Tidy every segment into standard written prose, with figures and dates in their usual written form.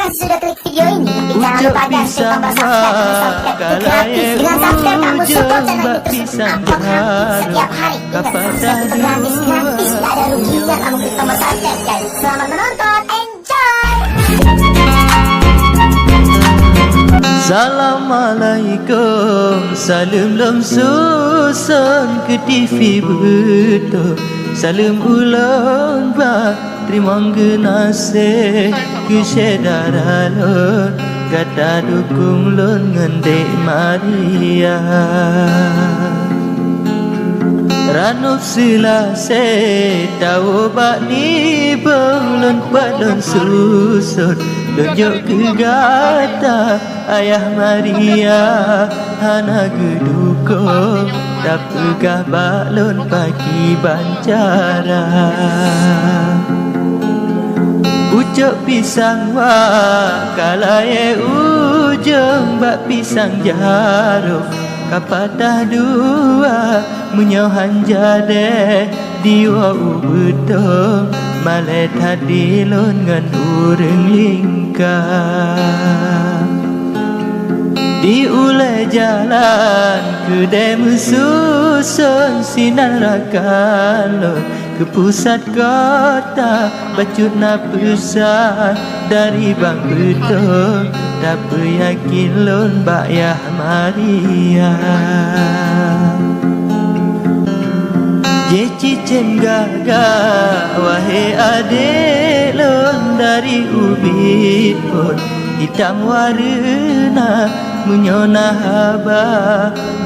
kasih sudah klik video ini. Tapi jangan lupa dan klik tombol subscribe dan subscribe itu gratis. Dengan subscribe kamu support channel ini terus upload setiap hari. Ingat subscribe itu gratis, gak ada ruginya kamu klik tombol subscribe guys. Selamat menonton, enjoy. Assalamualaikum, salam lam susun ke TV betul. Salam ulang ba, terima kasih ke sedara lon, kata dukung lon ngandek Maria. Ranuf selase tahu bak ni belum padon susun. Tunjuk ke gata ayah Maria hana gedukong tak pegah balon pagi bancara. Ucap pisang wa kalai ujung bak pisang jarum kapatah dua menyohan jade diwa ubetong malet hadi lon ngan ureng lingkar. Di ulai jalan kedai mesusun sinar rakalon ke pusat kota bacut na pesan dari bang betul tak yakin lon bayah Maria. Jeci cenggaga wahai adik lon dari ubit pun hitam warna menyona haba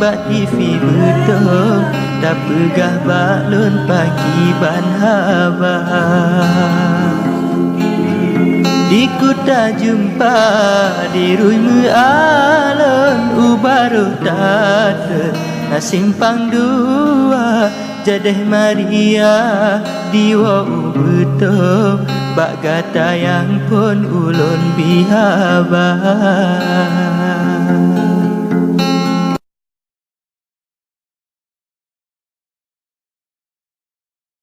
bak TV betul tak pegah balon pagi ban haba. Di kuta jumpa di rumah alon ubaruh tata na simpang dua jadeh Maria diwa betul bak kata yang pun ulun bihaba.